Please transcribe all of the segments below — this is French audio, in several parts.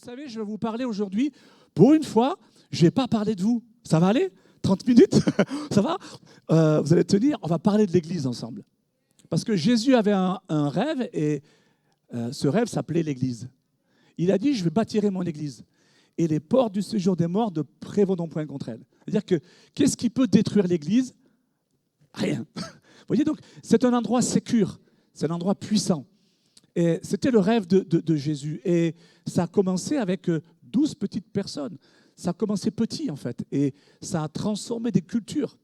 savez, je vais vous parler aujourd'hui. Pour une fois, je ne vais pas parler de vous. Ça va aller? 30 minutes? Ça va? Vous allez tenir. On va parler de l'Église ensemble. Parce que Jésus avait un rêve et ce rêve s'appelait l'Église. Il a dit, je vais bâtir mon Église. Et les portes du séjour des morts ne prévaudront point contre elle. C'est-à-dire que qu'est-ce qui peut détruire l'Église? Rien. Vous voyez, donc c'est un endroit sécure, c'est un endroit puissant. Et c'était le rêve de Jésus. Et ça a commencé avec 12 petites personnes. Ça a commencé petit, en fait. Et ça a transformé des cultures.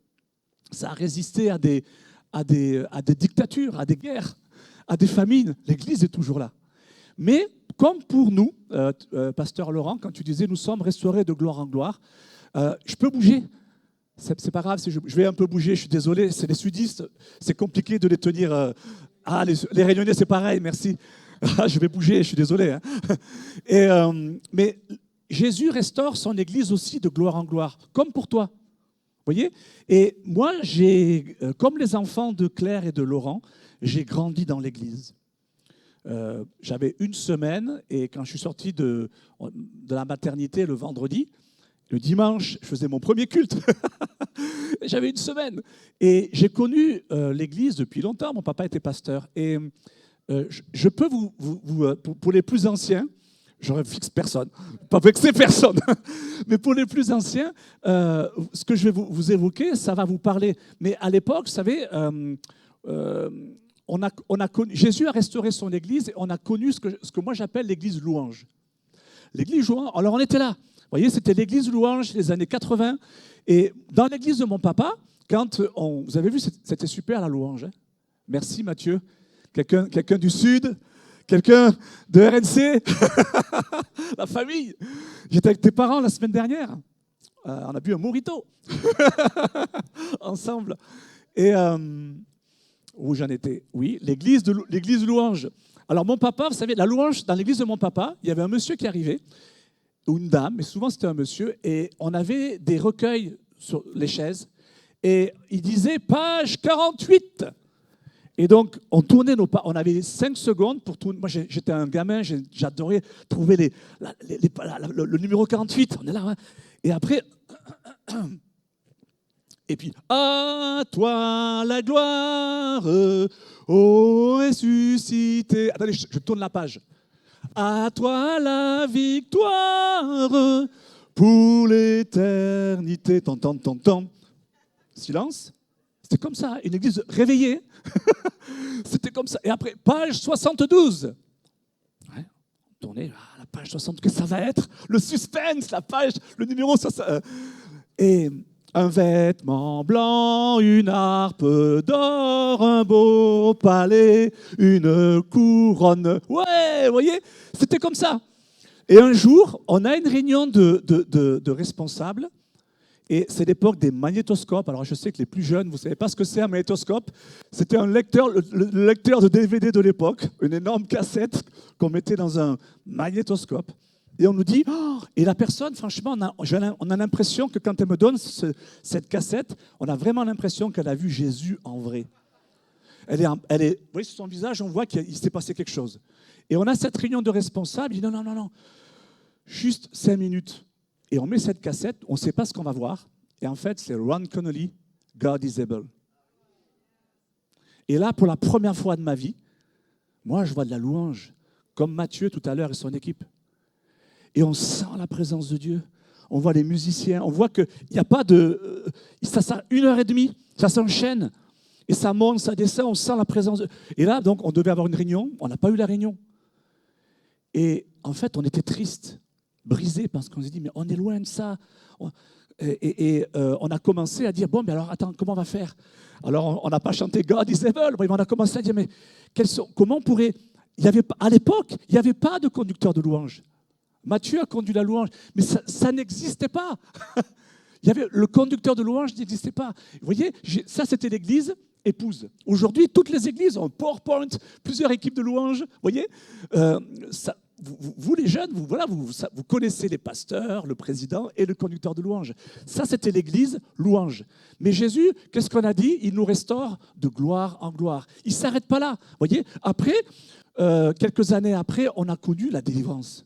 Ça a résisté à des dictatures, à des guerres, à des famines. L'Église est toujours là. Mais comme pour nous, Pasteur Laurent, quand tu disais « nous sommes restaurés de gloire en gloire », je peux bouger. C'est pas grave si je vais un peu bouger, je suis désolé. C'est les sudistes, c'est compliqué de les tenir... les Réunionnais, c'est pareil, merci. Je vais bouger, je suis désolé. Hein. Mais Jésus restaure son Église aussi de gloire en gloire, comme pour toi. Vous voyez? Et moi, comme les enfants de Claire et de Laurent, j'ai grandi dans l'Église. J'avais une semaine, et quand je suis sorti de la maternité le vendredi, le dimanche, je faisais mon premier culte. J'avais une semaine. Et j'ai connu l'Église depuis longtemps. Mon papa était pasteur. Et je peux pour les plus anciens, je ne fixe personne, pas vexer personne, mais pour les plus anciens, ce que je vais vous évoquer, ça va vous parler. Mais à l'époque, vous savez, Jésus a restauré son Église et on a connu ce que moi j'appelle l'Église louange. L'Église louange, alors on était là. Vous voyez, c'était l'église louange des années 80. Et dans l'église de mon papa, vous avez vu, c'était super la louange. Hein. Merci Mathieu. Quelqu'un du Sud, quelqu'un de RNC, la famille. J'étais avec tes parents la semaine dernière. On a bu un mojito ensemble. Et où j'en étais? Oui, l'église louange. Alors mon papa, vous savez, la louange, dans l'église de mon papa, il y avait un monsieur qui arrivait, ou une dame, mais souvent c'était un monsieur, et on avait des recueils sur les chaises, et il disait page 48. Et donc, on tournait on avait 5 secondes pour tourner. Moi, j'étais un gamin, j'adorais trouver le numéro 48. On est là, hein. Et après, et puis, à toi la gloire, ô ressuscité. Attendez, je tourne la page. À toi la victoire pour l'éternité. Tant. Silence. C'était comme ça, une église réveillée. C'était comme ça. Et après, page 72. Ouais, tournez à la page 72. Qu'est-ce que ça va être? Le suspense, la page, le numéro. Et un vêtement blanc, une harpe d'or, un beau palais, une couronne. Ouais, vous voyez, c'était comme ça. Et un jour, on a une réunion de responsables, et c'est l'époque des magnétoscopes. Alors je sais que les plus jeunes, vous ne savez pas ce que c'est un magnétoscope. C'était un lecteur, le lecteur de DVD de l'époque, une énorme cassette qu'on mettait dans un magnétoscope. Et on nous dit, oh, et la personne, franchement, on a l'impression que quand elle me donne cette cassette, on a vraiment l'impression qu'elle a vu Jésus en vrai. Vous voyez, sur son visage, on voit qu'il s'est passé quelque chose. Et on a cette réunion de responsables, il dit non, juste 5 minutes. Et on met cette cassette, on ne sait pas ce qu'on va voir. Et en fait, c'est Ron Connolly, God is able. Et là, pour la première fois de ma vie, moi, je vois de la louange, comme Mathieu tout à l'heure et son équipe. Et on sent la présence de Dieu. On voit les musiciens. On voit qu'il n'y a pas de... ça 1h30, ça s'enchaîne. Et ça monte, ça descend, on sent la présence de... Et là, donc, on devait avoir une réunion. On n'a pas eu la réunion. Et en fait, on était tristes, brisés, parce qu'on s'est dit, mais on est loin de ça. On a commencé à dire, bon, mais alors, attends, comment on va faire? Alors, on n'a pas chanté God is able. On a commencé à dire, mais comment on pourrait... À l'époque, il n'y avait pas de conducteur de louange. Mathieu a conduit la louange, mais ça n'existait pas. Le conducteur de louange n'existait pas. Vous voyez, ça c'était l'église épouse. Aujourd'hui, toutes les églises ont PowerPoint, plusieurs équipes de louange. Vous voyez, vous les jeunes, vous connaissez les pasteurs, le président et le conducteur de louange. Ça c'était l'église louange. Mais Jésus, qu'est-ce qu'on a dit? Il nous restaure de gloire en gloire. Il ne s'arrête pas là. Vous voyez, après, quelques années après, on a connu la délivrance.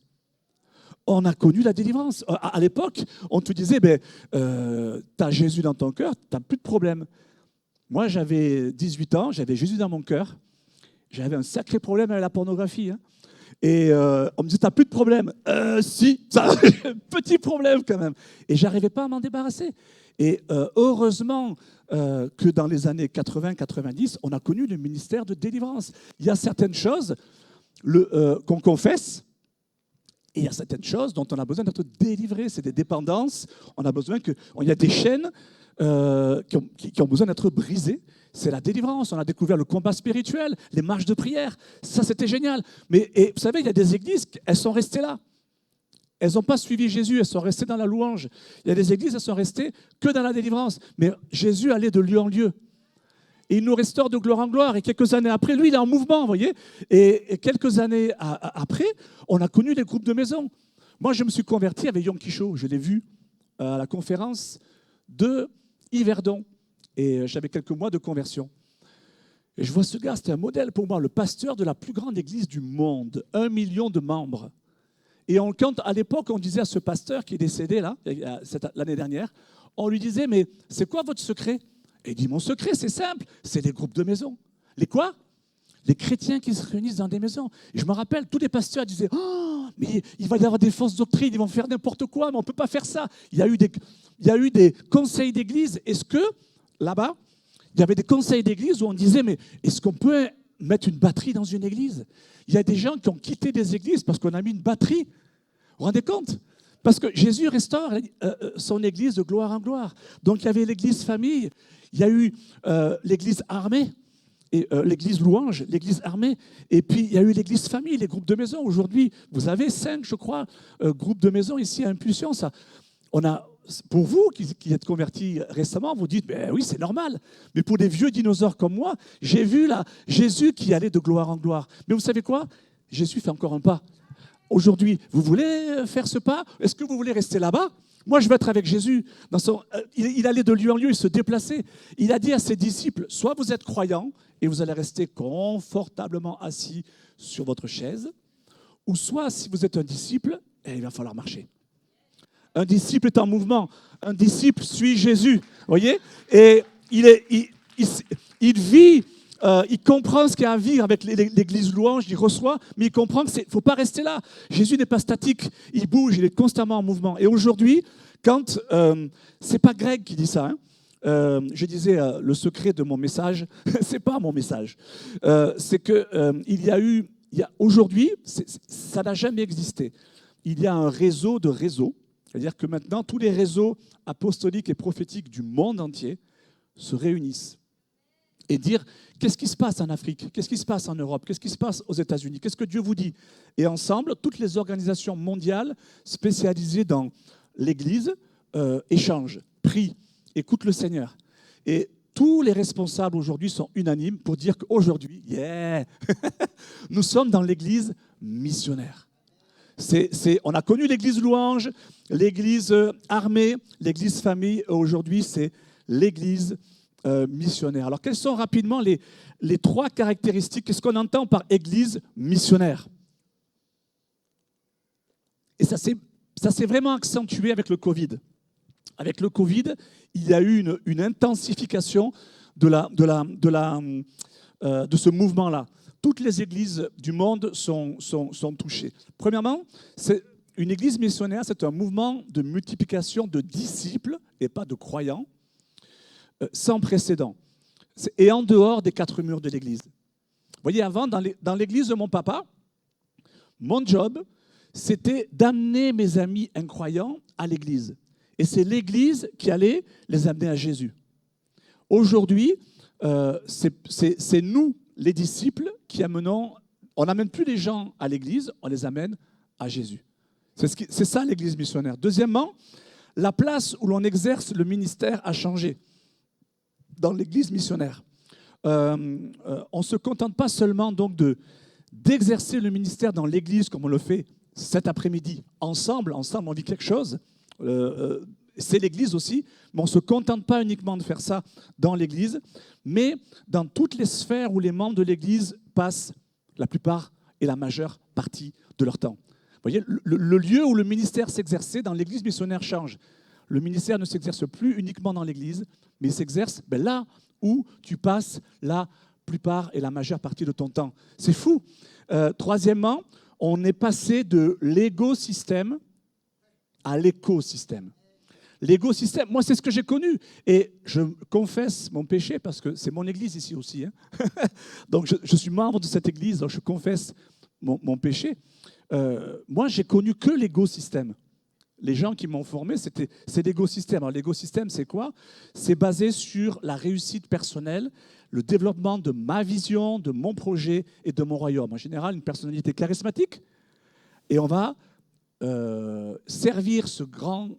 on a connu la délivrance. À l'époque, on te disait, tu as Jésus dans ton cœur, tu n'as plus de problème. Moi, j'avais 18 ans, j'avais Jésus dans mon cœur. J'avais un sacré problème avec la pornographie. Hein. Et on me disait, tu n'as plus de problème. Si, ça, un petit problème quand même. Et je n'arrivais pas à m'en débarrasser. Et heureusement que dans les années 80-90, on a connu le ministère de délivrance. Il y a certaines choses qu'on confesse, et il y a certaines choses dont on a besoin d'être délivré. C'est des dépendances. On a besoin il y a des chaînes qui ont besoin d'être brisées. C'est la délivrance. On a découvert le combat spirituel, les marches de prière. Ça, c'était génial. Et vous savez, il y a des églises, elles sont restées là. Elles n'ont pas suivi Jésus, elles sont restées dans la louange. Il y a des églises, elles sont restées que dans la délivrance. Mais Jésus allait de lieu en lieu. Et il nous restaure de gloire en gloire. Et quelques années après, lui, il est en mouvement, vous voyez. Et quelques années après, on a connu les groupes de maison. Moi, je me suis converti avec Yom Kisho. Je l'ai vu à la conférence de Yverdon. Et j'avais quelques mois de conversion. Et je vois ce gars, c'était un modèle pour moi, le pasteur de la plus grande église du monde. 1 million de membres. Et à l'époque, on disait à ce pasteur qui est décédé là, l'année dernière, on lui disait, mais c'est quoi votre secret? Et il dit, mon secret, c'est simple, c'est les groupes de maison. Les quoi? Les chrétiens qui se réunissent dans des maisons. Et je me rappelle, tous les pasteurs disaient, oh, mais il va y avoir des fausses doctrines, ils vont faire n'importe quoi, mais on ne peut pas faire ça. Il y a eu des conseils d'église. Est-ce que, là-bas, il y avait des conseils d'église où on disait, mais est-ce qu'on peut mettre une batterie dans une église? Il y a des gens qui ont quitté des églises parce qu'on a mis une batterie. Vous vous rendez compte? Parce que Jésus restaure son église de gloire en gloire. Donc il y avait l'église famille, il y a eu l'église armée, et l'église louange, l'église armée, et puis il y a eu l'église famille, les groupes de maison. Aujourd'hui, vous avez 5, je crois, groupes de maison ici à Impulsion. Pour vous qui êtes convertis récemment, vous dites, oui, c'est normal. Mais pour des vieux dinosaures comme moi, j'ai vu là Jésus qui allait de gloire en gloire. Mais vous savez quoi? Jésus fait encore un pas. Aujourd'hui, vous voulez faire ce pas? Est-ce que vous voulez rester là-bas? Moi, je veux être avec Jésus. Il allait de lieu en lieu, il se déplaçait. Il a dit à ses disciples, soit vous êtes croyants et vous allez rester confortablement assis sur votre chaise, ou soit, si vous êtes un disciple, il va falloir marcher. Un disciple est en mouvement. Un disciple suit Jésus. Vous voyez? Et il vit, il comprend ce qu'il y a à vivre avec l'église louange, il reçoit, mais il comprend qu'il ne faut pas rester là. Jésus n'est pas statique, il bouge, il est constamment en mouvement. Et aujourd'hui, c'est pas Greg qui dit ça, hein, je disais le secret de mon message, c'est pas mon message, c'est que aujourd'hui, ça n'a jamais existé. Il y a un réseau de réseaux. C'est-à-dire que maintenant, tous les réseaux apostoliques et prophétiques du monde entier se réunissent et dire qu'est-ce qui se passe en Afrique, qu'est-ce qui se passe en Europe, qu'est-ce qui se passe aux États-Unis, qu'est-ce que Dieu vous dit. Et ensemble, toutes les organisations mondiales spécialisées dans l'Église échangent, prient, écoutent le Seigneur. Et tous les responsables aujourd'hui sont unanimes pour dire qu'aujourd'hui, nous sommes dans l'Église missionnaire. On a connu l'église louange, l'église armée, l'église famille, et aujourd'hui c'est l'église missionnaire. Alors quelles sont rapidement les 3 caractéristiques? Qu'est-ce qu'on entend par église missionnaire? Et ça s'est vraiment accentué avec le Covid. Avec le Covid, il y a eu une intensification de ce mouvement-là. Toutes les églises du monde sont touchées. Premièrement, une église missionnaire, c'est un mouvement de multiplication de disciples, et pas de croyants, sans précédent. Et en dehors des 4 murs de l'église. Vous voyez, avant, dans l'église de mon papa, mon job, c'était d'amener mes amis incroyants à l'église. Et c'est l'église qui allait les amener à Jésus. Aujourd'hui, c'est nous, les disciples, on n'amène plus les gens à l'église, on les amène à Jésus. C'est ça l'église missionnaire. Deuxièmement, la place où l'on exerce le ministère a changé dans l'église missionnaire. On ne se contente pas seulement donc d'exercer le ministère dans l'église comme on le fait cet après-midi. Ensemble, on vit quelque chose. C'est l'église aussi, mais on ne se contente pas uniquement de faire ça dans l'église, mais dans toutes les sphères où les membres de l'église passent la plupart et la majeure partie de leur temps. voyez, le lieu où le ministère s'exerçait dans l'église missionnaire change. Le ministère ne s'exerce plus uniquement dans l'église, mais il s'exerce là où tu passes la plupart et la majeure partie de ton temps. C'est fou. Troisièmement, on est passé de l'égosystème à l'écosystème. L'écosystème, moi, c'est ce que j'ai connu. Et je confesse mon péché parce que c'est mon église ici aussi. Hein. Donc, je suis membre de cette église, donc je confesse mon péché. Moi, j'ai connu que l'écosystème. Les gens qui m'ont formé, c'est l'écosystème. Alors, l'écosystème, c'est quoi? C'est basé sur la réussite personnelle, le développement de ma vision, de mon projet et de mon royaume. En général, une personnalité charismatique. Et on va servir ce grand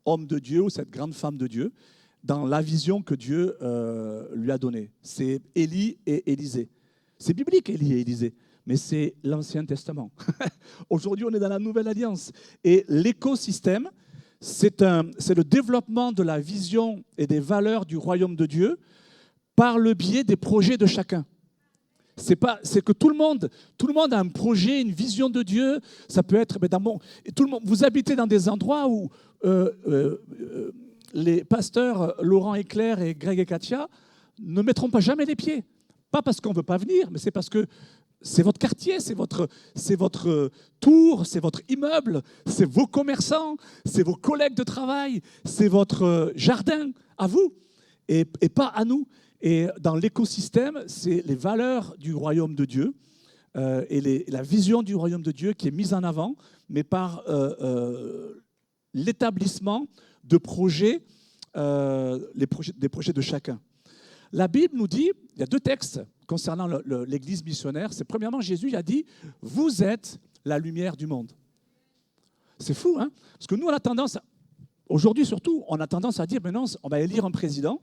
homme de Dieu ou cette grande femme de Dieu dans la vision que Dieu lui a donnée. C'est Élie et Élisée. C'est biblique, Élie et Élisée, mais c'est l'Ancien Testament. Aujourd'hui, on est dans la Nouvelle Alliance. Et l'écosystème, c'est le développement de la vision et des valeurs du royaume de Dieu par le biais des projets de chacun. C'est que tout le monde a un projet, une vision de Dieu. Ça peut être, tout le monde. Vous habitez dans des endroits où les pasteurs Laurent et Claire et Greg et Katia ne mettront pas jamais les pieds. Pas parce qu'on ne veut pas venir, mais c'est parce que c'est votre quartier, c'est votre tour, c'est votre immeuble, c'est vos commerçants, c'est vos collègues de travail, c'est votre jardin à vous et pas à nous. Et dans l'écosystème, c'est les valeurs du royaume de Dieu et la vision du royaume de Dieu qui est mise en avant, mais par l'établissement de projets, des projets de chacun. La Bible nous dit, il y a 2 textes concernant l'église missionnaire. C'est premièrement, Jésus a dit, vous êtes la lumière du monde. C'est fou, hein? Parce que nous, on a tendance, aujourd'hui surtout, on a tendance à dire, maintenant, on va élire un président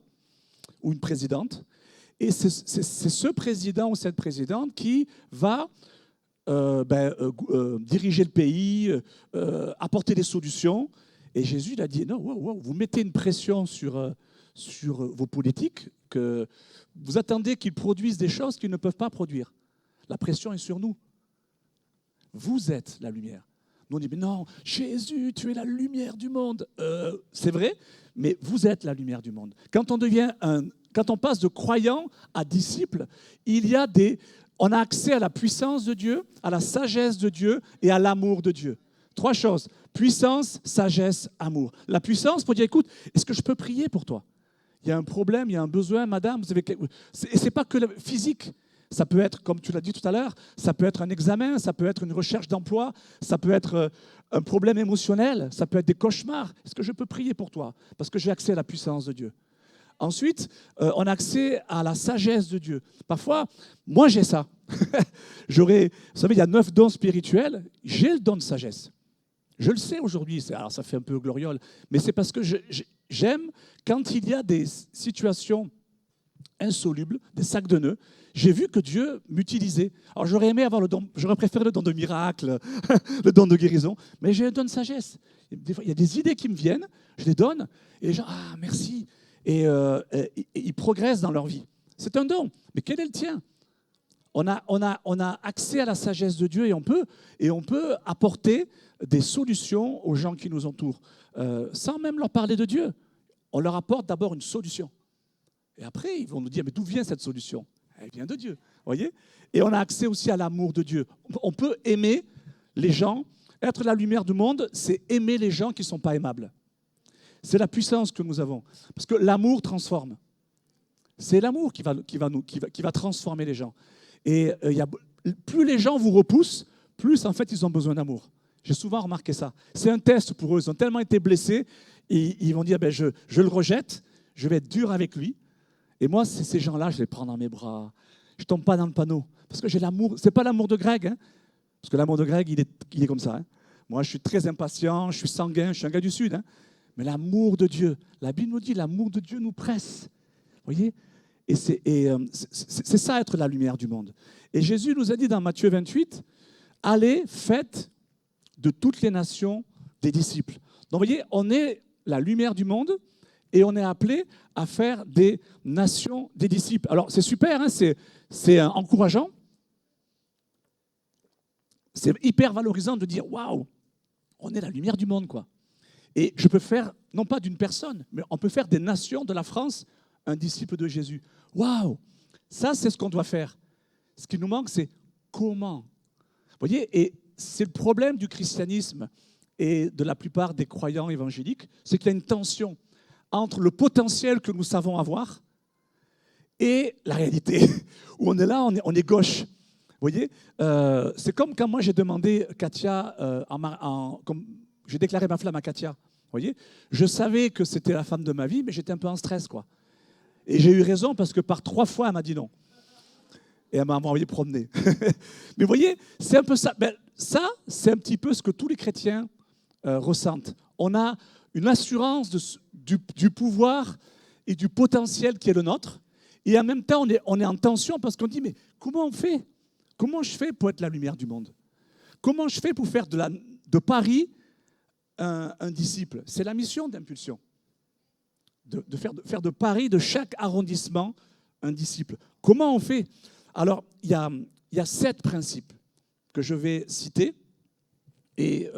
ou une présidente, et c'est ce président ou cette présidente qui va diriger le pays, apporter des solutions. Et Jésus il a dit, non, vous mettez une pression sur vos politiques, que vous attendez qu'ils produisent des choses qu'ils ne peuvent pas produire. La pression est sur nous. Vous êtes la lumière. Nous on dit, mais non, Jésus, tu es la lumière du monde. C'est vrai, mais vous êtes la lumière du monde. Quand on passe de croyant à disciple, on a accès à la puissance de Dieu, à la sagesse de Dieu et à l'amour de Dieu. 3 choses, puissance, sagesse, amour. La puissance pour dire, écoute, est-ce que je peux prier pour toi? Il y a un problème, il y a un besoin, madame. Et ce n'est pas que le physique. Ça peut être, comme tu l'as dit tout à l'heure, ça peut être un examen, ça peut être une recherche d'emploi, ça peut être un problème émotionnel, ça peut être des cauchemars. Est-ce que je peux prier pour toi? Parce que j'ai accès à la puissance de Dieu. Ensuite, on a accès à la sagesse de Dieu. Parfois, moi j'ai ça. Vous savez, il y a 9 dons spirituels, j'ai le don de sagesse. Je le sais aujourd'hui, alors ça fait un peu gloriole, mais c'est parce que j'aime quand il y a des situations insolubles, des sacs de nœuds. J'ai vu que Dieu m'utilisait. Alors j'aurais aimé avoir j'aurais préféré le don de miracle, le don de guérison, mais j'ai un don de sagesse. Des fois, il y a des idées qui me viennent, je les donne, et les gens, ah merci, et ils progressent dans leur vie. C'est un don, mais quel est le tien? On a accès à la sagesse de Dieu et on peut apporter des solutions aux gens qui nous entourent, sans même leur parler de Dieu. On leur apporte d'abord une solution. Et après, ils vont nous dire, mais d'où vient cette solution? Elle vient de Dieu, voyez? Et on a accès aussi à l'amour de Dieu. On peut aimer les gens. Être la lumière du monde, c'est aimer les gens qui ne sont pas aimables. C'est la puissance que nous avons. Parce que l'amour transforme. C'est l'amour qui va transformer les gens. Et plus les gens vous repoussent, plus en fait ils ont besoin d'amour. J'ai souvent remarqué ça. C'est un test pour eux. Ils ont tellement été blessés, et ils vont dire, je le rejette, je vais être dur avec lui. Et moi, ces gens-là, je les prends dans mes bras. Je ne tombe pas dans le panneau. Parce que j'ai l'amour. Ce n'est pas l'amour de Greg. Hein, parce que l'amour de Greg, il est comme ça. Hein. Moi, je suis très impatient, je suis sanguin, je suis un gars du Sud. Hein. Mais l'amour de Dieu, la Bible nous dit, l'amour de Dieu nous presse. Vous voyez? Et c'est ça, être la lumière du monde. Et Jésus nous a dit dans Matthieu 28, allez, faites de toutes les nations des disciples. Donc, vous voyez, on est la lumière du monde, et on est appelé à faire des nations des disciples. Alors, c'est super, hein, c'est encourageant. C'est hyper valorisant de dire, waouh, on est la lumière du monde, quoi. Et je peux faire, non pas d'une personne, mais on peut faire des nations de la France un disciple de Jésus. Waouh, ça c'est ce qu'on doit faire. Ce qui nous manque, c'est comment. Vous voyez, et c'est le problème du christianisme et de la plupart des croyants évangéliques, c'est qu'il y a une tension entre le potentiel que nous savons avoir et la réalité, où on est là, on est gauche. Vous voyez, c'est comme quand moi j'ai demandé Katia, comme j'ai déclaré ma flamme à Katia. Vous voyez, je savais que c'était la femme de ma vie, mais j'étais un peu en stress, quoi. Et j'ai eu raison parce que par 3 fois, elle m'a dit non. Et elle m'a envoyé promener. Mais vous voyez, c'est un peu ça. Ben, ça, c'est un petit peu ce que tous les chrétiens ressentent. On a une assurance du pouvoir et du potentiel qui est le nôtre. Et en même temps, on est en tension parce qu'on dit, mais comment on fait? Comment je fais pour être la lumière du monde? Comment je fais pour faire de Paris un disciple? C'est la mission d'Impulsion. De faire de Paris, de chaque arrondissement, un disciple. Comment on fait? Alors, il y a 7 principes que je vais citer. Et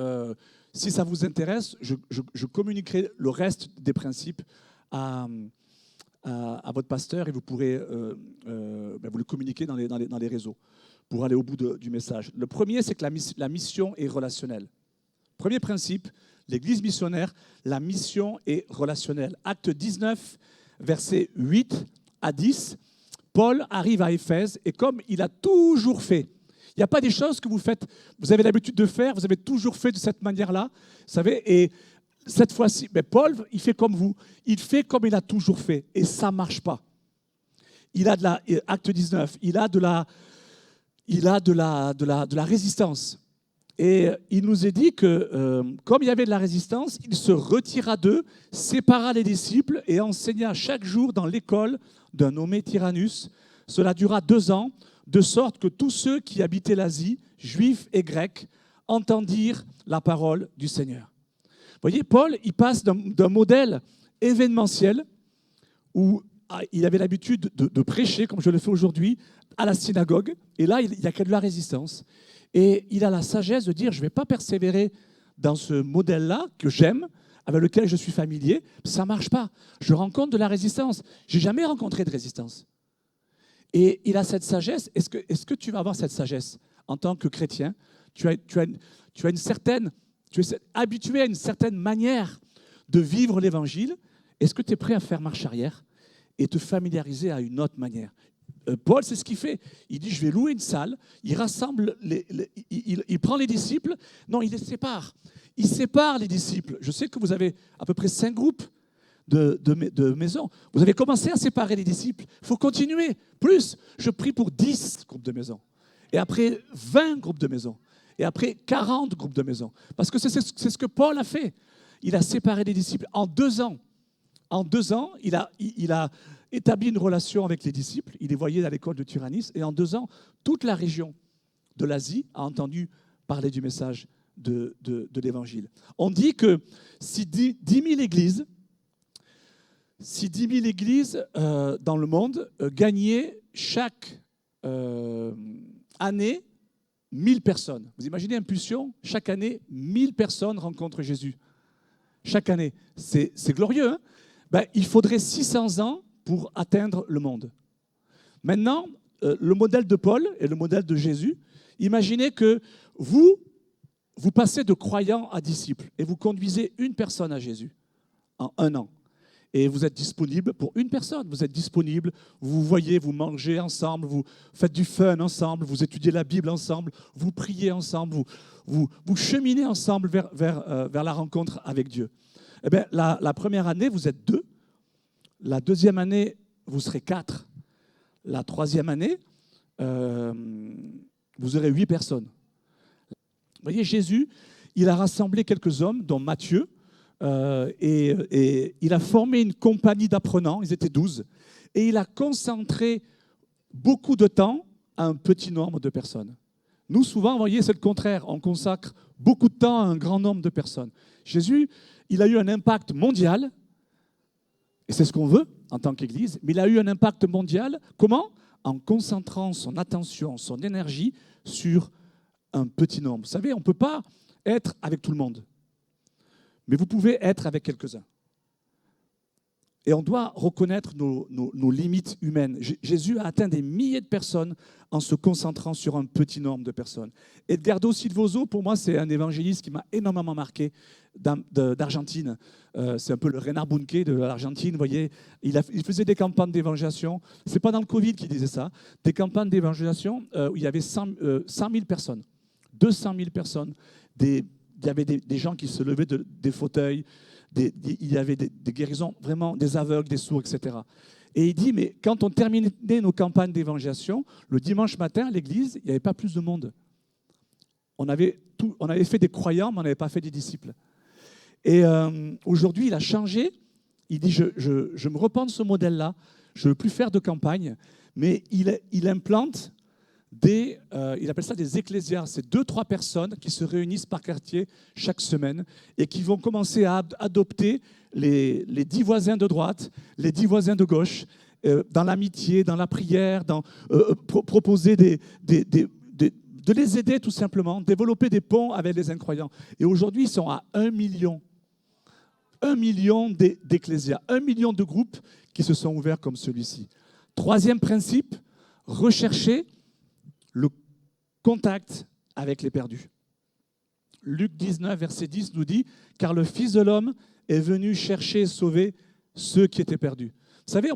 si ça vous intéresse, je communiquerai le reste des principes à votre pasteur et vous pourrez vous le communiquer dans les réseaux pour aller au bout du message. Le premier, c'est que la mission est relationnelle. Premier principe, l'Église missionnaire, la mission est relationnelle. Acte 19, versets 8 à 10, Paul arrive à Éphèse et comme il a toujours fait, il n'y a pas des choses que vous faites, vous avez l'habitude de faire, vous avez toujours fait de cette manière-là, vous savez, et cette fois-ci, mais Paul, il fait comme vous, il fait comme il a toujours fait et ça ne marche pas. Il a Acte 19, il a de la résistance. Et il nous est dit que, comme il y avait de la résistance, il se retira d'eux, sépara les disciples et enseigna chaque jour dans l'école d'un nommé Tyrannus. Cela dura 2 ans, de sorte que tous ceux qui habitaient l'Asie, juifs et grecs, entendirent la parole du Seigneur. Vous voyez, Paul, il passe d'un modèle événementiel où il avait l'habitude de prêcher, comme je le fais aujourd'hui, à la synagogue. Et là, il n'y a que de la résistance. Et il a la sagesse de dire, je ne vais pas persévérer dans ce modèle-là que j'aime, avec lequel je suis familier. Ça ne marche pas. Je rencontre de la résistance. Je n'ai jamais rencontré de résistance. Et il a cette sagesse. Est-ce que tu vas avoir cette sagesse en tant que chrétien? Tu es habitué à une certaine manière de vivre l'Évangile. Est-ce que tu es prêt à faire marche arrière et te familiariser à une autre manière? Paul, c'est ce qu'il fait. Il dit, je vais louer une salle. Il rassemble, il prend les disciples. Non, il les sépare. Il sépare les disciples. Je sais que vous avez à peu près 5 groupes de maisons. Vous avez commencé à séparer les disciples. Il faut continuer. Plus, je prie pour 10 groupes de maisons. Et après, 20 groupes de maisons. Et après, 40 groupes de maisons. Parce que c'est ce que Paul a fait. Il a séparé les disciples. En 2 ans, il a établi une relation avec les disciples. Il les voyait à l'école de Tyrannus. Et en 2 ans, toute la région de l'Asie a entendu parler du message de l'Évangile. On dit que si 10 000 églises, dans le monde gagnaient chaque année 1000 personnes. Vous imaginez Impulsion, chaque année, 1000 personnes rencontrent Jésus. Chaque année. C'est glorieux, hein? Il faudrait 600 ans pour atteindre le monde. Maintenant, le modèle de Paul et le modèle de Jésus, imaginez que vous passez de croyant à disciple et vous conduisez une personne à Jésus en 1 an. Et vous êtes disponible pour une personne. Vous êtes disponible, vous voyez, vous mangez ensemble, vous faites du fun ensemble, vous étudiez la Bible ensemble, vous priez ensemble, vous cheminez ensemble vers la rencontre avec Dieu. Eh bien, la première année, vous êtes 2. La deuxième année, vous serez 4. La troisième année, vous aurez 8 personnes. Vous voyez, Jésus, il a rassemblé quelques hommes, dont Matthieu, et il a formé une compagnie d'apprenants, ils étaient 12, et il a concentré beaucoup de temps à un petit nombre de personnes. Nous, souvent, vous voyez, c'est le contraire. On consacre beaucoup de temps à un grand nombre de personnes. Jésus, il a eu un impact mondial, et c'est ce qu'on veut en tant qu'Église, mais il a eu un impact mondial. Comment? En concentrant son attention, son énergie sur un petit nombre. Vous savez, on ne peut pas être avec tout le monde, mais vous pouvez être avec quelques-uns. Et on doit reconnaître nos limites humaines. Jésus a atteint des milliers de personnes en se concentrant sur un petit nombre de personnes. Edgardo Silvoso, pour moi, c'est un évangéliste qui m'a énormément marqué d'Argentine. C'est un peu le Reinhard Bonnke de l'Argentine. Vous voyez, il faisait des campagnes d'évangélisation. Ce n'est pas dans le Covid qu'il disait ça. Des campagnes d'évangélisation où il y avait 100 000 personnes, 200 000 personnes. Il y avait des gens qui se levaient des fauteuils. Il y avait des guérisons, vraiment des aveugles, des sourds, etc. Et il dit, mais quand on terminait nos campagnes d'évangélisation, le dimanche matin à l'église, il n'y avait pas plus de monde. On avait fait des croyants, mais on n'avait pas fait des disciples. Et aujourd'hui, il a changé. Il dit, je me repens de ce modèle-là, je ne veux plus faire de campagne, mais il implante il appelle ça des ecclésias. C'est 2-3 personnes qui se réunissent par quartier chaque semaine et qui vont commencer à adopter les 10 voisins de droite, les 10 voisins de gauche, dans l'amitié, dans la prière, proposer de les aider tout simplement, développer des ponts avec les incroyants. Et aujourd'hui, ils sont à 1 million. 1 million d'ecclésias, 1 million de groupes qui se sont ouverts comme celui-ci. Troisième principe, rechercher le contact avec les perdus. Luc 19, verset 10 nous dit « Car le Fils de l'homme est venu chercher et sauver ceux qui étaient perdus. » Vous savez,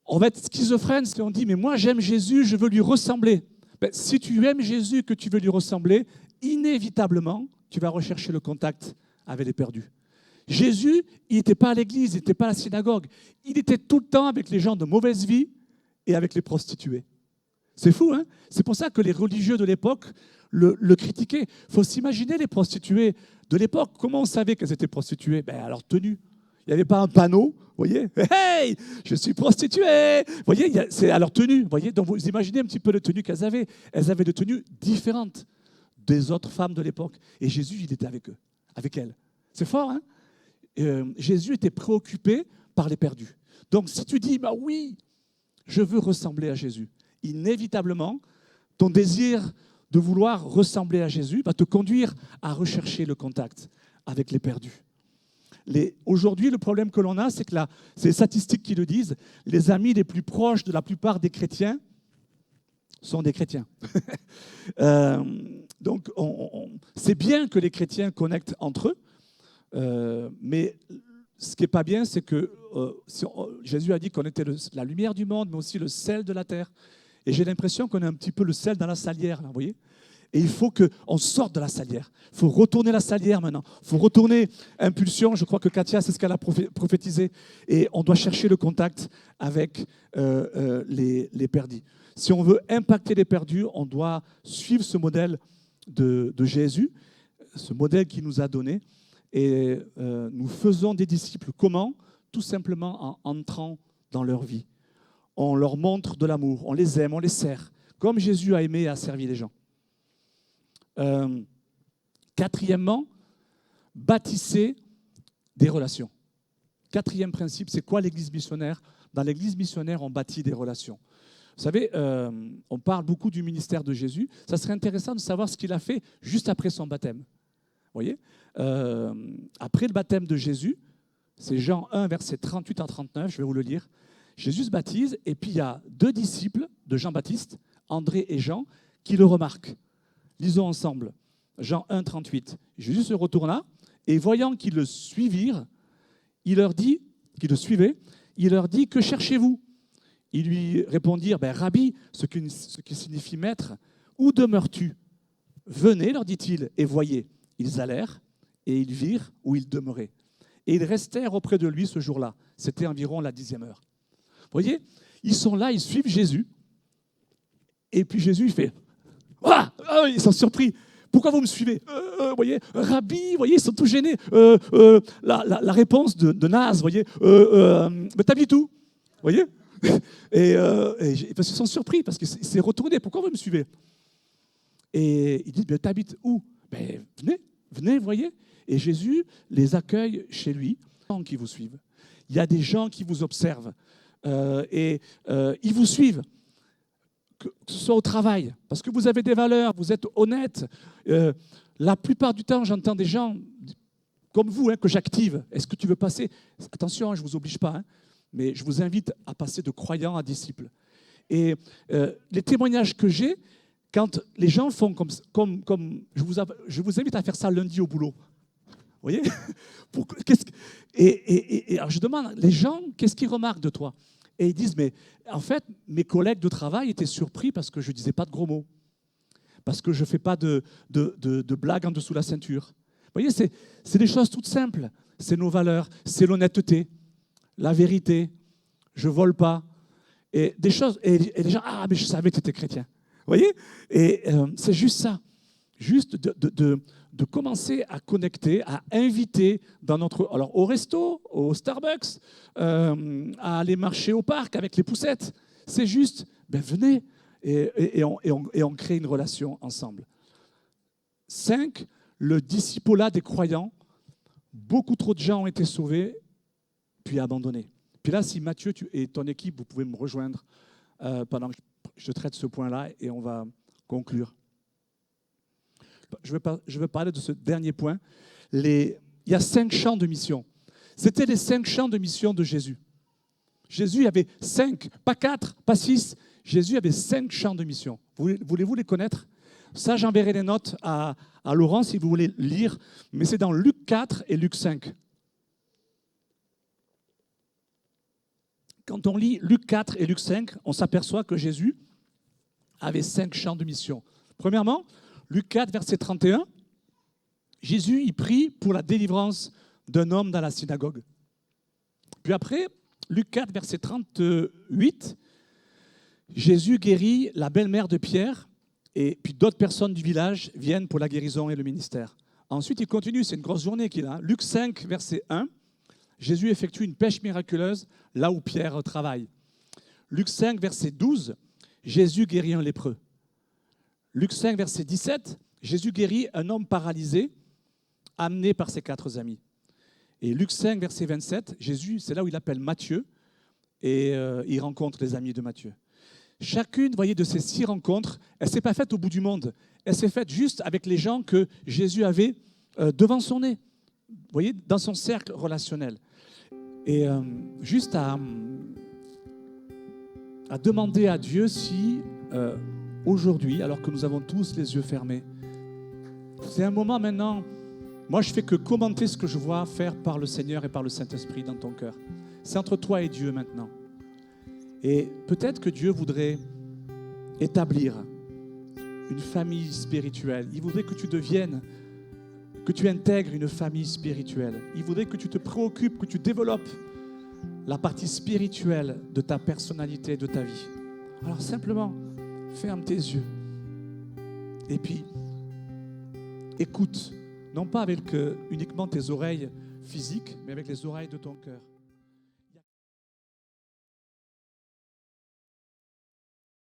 on va être schizophrène si on dit « Mais moi j'aime Jésus, je veux lui ressembler. » Si tu aimes Jésus et que tu veux lui ressembler, inévitablement, tu vas rechercher le contact avec les perdus. Jésus, il n'était pas à l'église, il n'était pas à la synagogue. Il était tout le temps avec les gens de mauvaise vie et avec les prostituées. C'est fou, hein? C'est pour ça que les religieux de l'époque le critiquaient. Il faut s'imaginer les prostituées de l'époque. Comment on savait qu'elles étaient prostituées? À leur tenue. Il n'y avait pas un panneau, vous voyez? Hey, je suis prostituée! Vous voyez, c'est à leur tenue. Vous voyez? Donc vous imaginez un petit peu les tenues qu'elles avaient. Elles avaient des tenues différentes des autres femmes de l'époque. Et Jésus, il était avec eux, avec elles. C'est fort, hein? Jésus était préoccupé par les perdus. Donc si tu dis, oui, je veux ressembler à Jésus, inévitablement, ton désir de vouloir ressembler à Jésus va te conduire à rechercher le contact avec les perdus. Aujourd'hui, le problème que l'on a, c'est que c'est les statistiques qui le disent, les amis les plus proches de la plupart des chrétiens sont des chrétiens. Donc, c'est bien que les chrétiens connectent entre eux, mais ce qui n'est pas bien, c'est que Jésus a dit qu'on était la lumière du monde, mais aussi le sel de la terre. Et j'ai l'impression qu'on est un petit peu le sel dans la salière, là, vous voyez? Et il faut qu'on sorte de la salière. Il faut retourner la salière maintenant. Il faut retourner impulsion. Je crois que Katia, c'est ce qu'elle a prophétisé. Et on doit chercher le contact avec les perdus. Si on veut impacter les perdus, on doit suivre ce modèle de Jésus, ce modèle qu'il nous a donné. Et nous faisons des disciples. Comment? Tout simplement en entrant dans leur vie. On leur montre de l'amour, on les aime, on les sert, comme Jésus a aimé et a servi les gens. Quatrièmement, bâtissez des relations. Quatrième principe, c'est quoi l'église missionnaire? Dans l'église missionnaire, on bâtit des relations. Vous savez, on parle beaucoup du ministère de Jésus. Ça serait intéressant de savoir ce qu'il a fait juste après son baptême. Vous voyez, après le baptême de Jésus, c'est Jean 1, verset 38 à 39, je vais vous le lire. Jésus se baptise et puis il y a 2 disciples de Jean-Baptiste, André et Jean, qui le remarquent. Lisons ensemble. Jean 1, 38. Jésus se retourna et voyant qu'ils le suivirent, il leur dit, qu'ils le suivaient, il leur dit, que cherchez-vous? Ils lui répondirent, Rabbi, ce qui signifie maître, où demeures-tu? Venez, leur dit-il, et voyez. Ils allèrent et ils virent où il demeurait. Et ils restèrent auprès de lui ce jour-là. C'était environ la 10e heure. Vous voyez, ils sont là, ils suivent Jésus. Et puis Jésus, il fait ils sont surpris. Pourquoi vous me suivez? Vous voyez, Rabbi, vous voyez, ils sont tous gênés. La réponse de Naz, vous voyez, mais t'habites où? Vous voyez? Et parce qu'ils sont surpris, parce qu'il s'est retourné. Pourquoi vous me suivez? Et il dit, t'habites où? Venez, vous voyez. Et Jésus les accueille chez lui. Il y a des gens qui vous suivent. Il y a des gens qui vous observent. Ils vous suivent. que ce soit au travail, parce que vous avez des valeurs, vous êtes honnête. La plupart du temps, j'entends des gens comme vous, que j'active. Est-ce que tu veux passer? Attention, je ne vous oblige pas, mais je vous invite à passer de croyant à disciple. Et les témoignages que j'ai, quand les gens font comme je vous invite à faire ça lundi au boulot. Vous voyez? Et alors je demande, les gens, qu'est-ce qu'ils remarquent de toi? Et ils disent, mais en fait, mes collègues de travail étaient surpris parce que je ne disais pas de gros mots, parce que je ne fais pas de blagues en dessous de la ceinture. Vous voyez, c'est des choses toutes simples. C'est nos valeurs, c'est l'honnêteté, la vérité, je ne vole pas. Et des choses, et les gens, ah, mais je savais que tu étais chrétien. Vous voyez? Et c'est juste ça. Juste de commencer à connecter, à inviter alors au resto, au Starbucks, à aller marcher au parc avec les poussettes. C'est juste, venez et on crée une relation ensemble. 5, le discipolat des croyants. Beaucoup trop de gens ont été sauvés, puis abandonnés. Puis là, si Mathieu et ton équipe, vous pouvez me rejoindre pendant que je traite ce point-là et on va conclure. Je veux parler de ce dernier point. Il y a 5 champs de mission. C'était les 5 champs de mission de Jésus. Jésus avait 5, pas 4, pas 6. Jésus avait 5 champs de mission. Voulez-vous les connaître? Ça, j'enverrai les notes à Laurent si vous voulez lire. Mais c'est dans Luc 4 et Luc 5. Quand on lit Luc 4 et Luc 5, on s'aperçoit que Jésus avait 5 champs de mission. Premièrement, Luc 4, verset 31, Jésus y prie pour la délivrance d'un homme dans la synagogue. Puis après, Luc 4, verset 38, Jésus guérit la belle-mère de Pierre et puis d'autres personnes du village viennent pour la guérison et le ministère. Ensuite, il continue, c'est une grosse journée qu'il a. Luc 5, verset 1, Jésus effectue une pêche miraculeuse là où Pierre travaille. Luc 5, verset 12, Jésus guérit un lépreux. Luc 5, verset 17, Jésus guérit un homme paralysé, amené par ses 4 amis. Et Luc 5, verset 27, Jésus, c'est là où il appelle Matthieu, et il rencontre les amis de Matthieu. Chacune, voyez, de ces 6 rencontres, elle ne s'est pas faite au bout du monde. Elle s'est faite juste avec les gens que Jésus avait devant son nez, vous voyez, dans son cercle relationnel. Et juste à demander à Dieu si... aujourd'hui, alors que nous avons tous les yeux fermés, c'est un moment maintenant, moi je fais que commenter ce que je vois faire par le Seigneur et par le Saint-Esprit dans ton cœur. C'est entre toi et Dieu maintenant. Et peut-être que Dieu voudrait établir une famille spirituelle. Il voudrait que tu deviennes, que tu intègres une famille spirituelle. Il voudrait que tu te préoccupes, que tu développes la partie spirituelle de ta personnalité, de ta vie. Alors simplement, ferme tes yeux et puis écoute, non pas avec uniquement tes oreilles physiques, mais avec les oreilles de ton cœur.